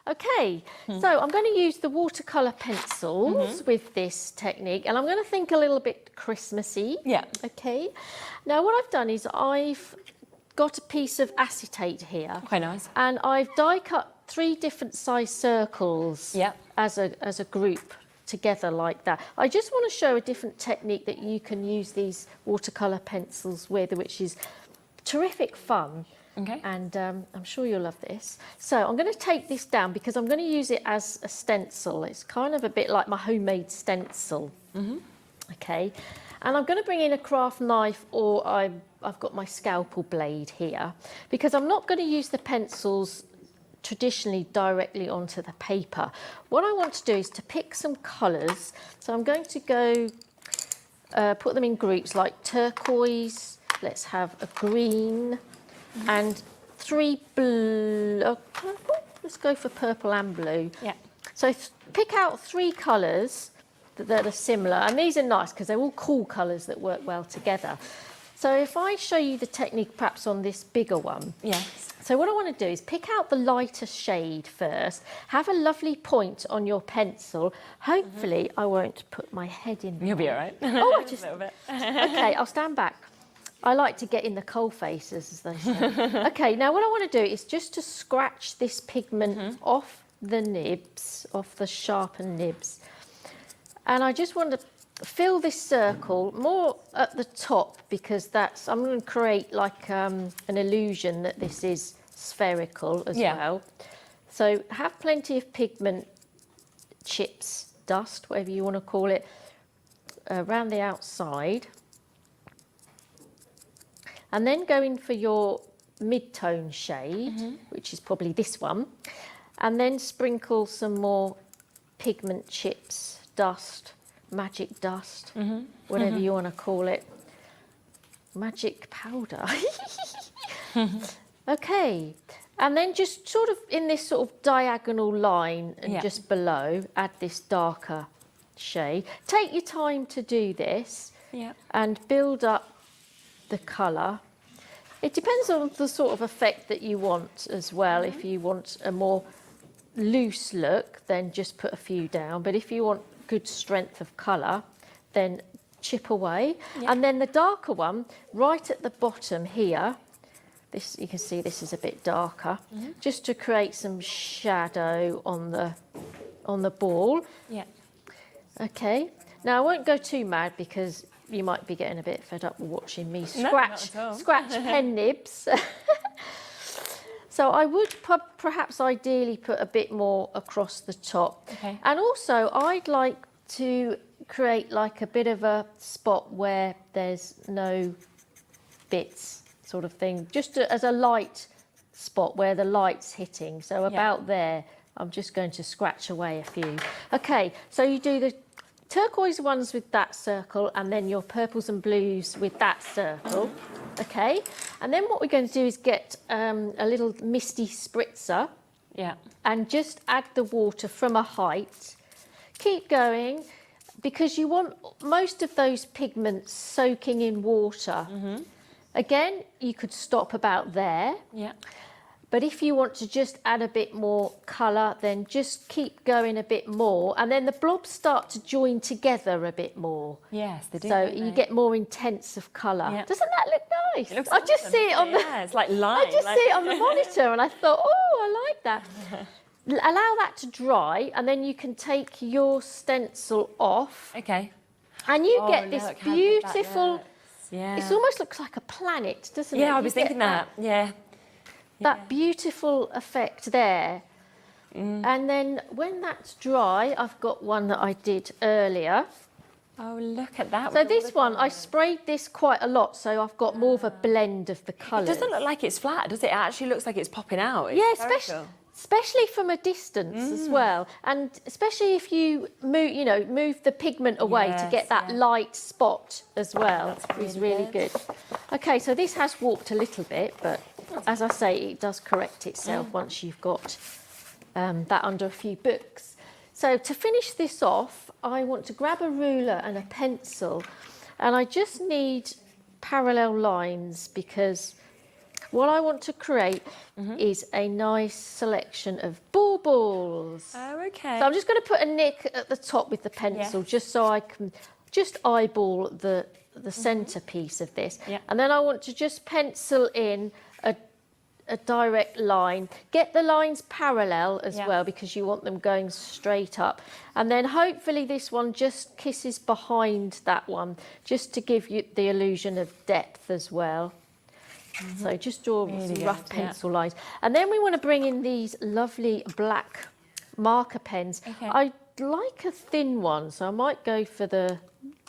Okay, so I'm going to use the watercolour pencils with this technique, and I'm going to think a little bit Christmassy. Yeah. Okay. Now what I've done is I've got a piece of acetate here. Okay, nice. And I've die cut 3 different size circles as a group together like that. I just want to show a different technique that you can use these watercolour pencils with, which is terrific fun. Okay. And I'm sure you'll love this. So I'm going to take this down because I'm going to use it as a stencil. It's kind of a bit like my homemade stencil. Okay. And I'm going to bring in a craft knife, or I've got my scalpel blade here, because I'm not going to use the pencils traditionally directly onto the paper. What I want to do is to pick some colours. So I'm going to go put them in groups like turquoise. Let's have a green. And 3 blue, let's go for purple and blue. Yeah. So pick out 3 colours that are similar, and these are nice because they're all cool colours that work well together. So if I show you the technique perhaps on this bigger one. Yes. So what I want to do is pick out the lighter shade first, have a lovely point on your pencil. Hopefully I won't put my head in there. You'll be all right. Oh, I just... a little bit. Okay, I'll stand back. I like to get in the coal faces, as they say. Okay, now what I want to do is just to scratch this pigment off the nibs, off the sharpened nibs. And I just want to fill this circle more at the top, because I'm going to create like an illusion that this is spherical as well. So have plenty of pigment chips, dust, whatever you want to call it, around the outside. And then go in for your mid-tone shade, which is probably this one, and then sprinkle some more pigment chips, dust, magic dust, whatever you want to call it. Magic powder. Okay, and then just sort of in this sort of diagonal line and just below, add this darker shade. Take your time to do this and build up the colour. It depends on the sort of effect that you want as well. If you want a more loose look, then just put a few down. But if you want good strength of colour, then chip away. And then the darker one, right at the bottom here, this you can see this is a bit darker, just to create some shadow on the ball. Yeah. Okay. Now I won't go too mad, because you might be getting a bit fed up with watching me scratch pen nibs. So I would perhaps ideally put a bit more across the top. Okay. And also I'd like to create like a bit of a spot where there's no bits, sort of thing, just as a light spot where the light's hitting. So about there, I'm just going to scratch away a few. Okay, so you do the turquoise ones with that circle, and then your purples and blues with that circle. Okay, and then what we're going to do is get a little misty spritzer, and just add the water from a height. Keep going, because you want most of those pigments soaking in water. Again, you could stop about there. But if you want to just add a bit more colour, then just keep going a bit more, and then the blobs start to join together a bit more. Yes, they do. So you get more intense of colour. Doesn't that look nice? It looks I just see it on the. it's like line. I just see it on the monitor, and I thought, oh, I like that. Allow that to dry, and then you can take your stencil off. Okay. And you get this beautiful. Yeah. It almost looks like a planet, doesn't it? Yeah, I was thinking that. That beautiful effect there. And then when that's dry, I've got one that I did earlier. Oh, look at that. So this one, I sprayed this quite a lot, so I've got more of a blend of the colours. It doesn't look like it's flat, does it? It actually looks like it's popping out. It's especially from a distance as well, and especially if you move the pigment away to get that light spot as well. Is really good. Okay, so this has warped a little bit, but as I say, it does correct itself once you've got that under a few books. So to finish this off, I want to grab a ruler and a pencil, and I just need parallel lines, because what I want to create is a nice selection of baubles. Oh, okay. So I'm just going to put a nick at the top with the pencil, just so I can just eyeball the centerpiece of this. Yeah. And then I want to just pencil in a direct line. Get the lines parallel as well, because you want them going straight up. And then hopefully this one just kisses behind that one, just to give you the illusion of depth as well. So just draw some rough pencil lines. And then we want to bring in these lovely black marker pens. Okay. I like a thin one, so I might go for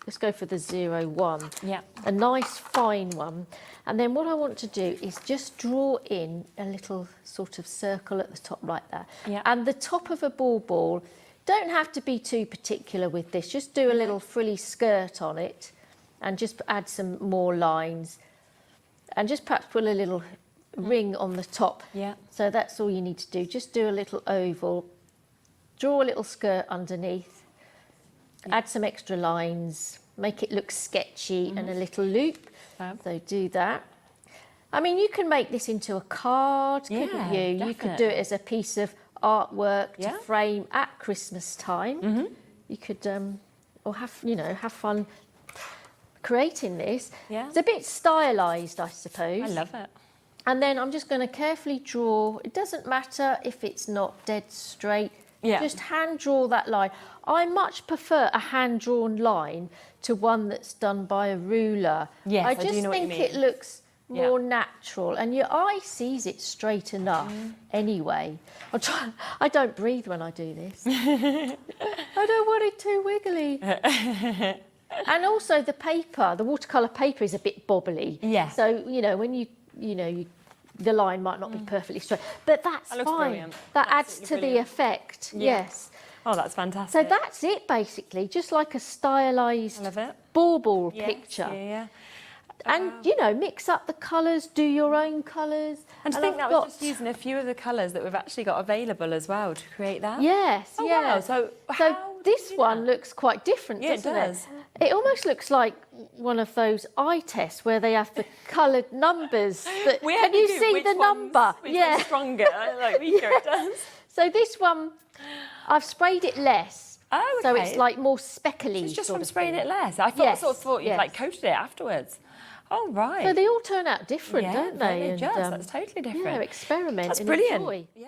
let's go for the 01. Yeah. A nice fine one. And then what I want to do is just draw in a little sort of circle at the top like that. Yeah. And the top of a ball, don't have to be too particular with this. Just do a little frilly skirt on it and just add some more lines. And just perhaps put a little ring on the top. Yeah. So that's all you need to do. Just do a little oval, draw a little skirt underneath, add some extra lines, make it look sketchy and a little loop. So do that. I mean, you can make this into a card, couldn't you? You could do it as a piece of artwork to frame at Christmas time. You could, or have fun creating this. Yeah. It's a bit stylised, I suppose. I love it. And then I'm just going to carefully draw. It doesn't matter if it's not dead straight. Yeah. Just hand draw that line. I much prefer a hand-drawn line to one that's done by a ruler. Yes, I I just do know what you think it mean. looks more natural, and your eye sees it straight enough anyway. I don't breathe when I do this. I don't want it too wiggly. And also the paper, the watercolour paper is a bit bobbly. Yeah. So, when the line might not be perfectly straight, but that's That looks fine. brilliant. That adds Absolutely to the brilliant. effect. Yeah. Yes. Oh, that's fantastic. So that's it basically, just like a stylised I love it. bauble Yes, picture. Yeah. And, mix up the colours, do your own colours. And to think that was just using a few of the colours that we've actually got available as well to create that. Yes, Oh, yeah. wow. So how this did you do one that? looks quite different, Yeah, it doesn't does. it? It almost looks like one of those eye tests where they have the coloured numbers. Can you see the number? Which one's stronger? Like weaker, it does. So this one, I've sprayed it less. Oh, So okay. it's like more speckly. It's just sort from of spraying thing. it less. I Yes, thought you yes. coated it afterwards. Oh, right. So they all turn out different, don't they? They And, just. That's totally different. Yeah, experiment That's and brilliant. enjoy. Yeah.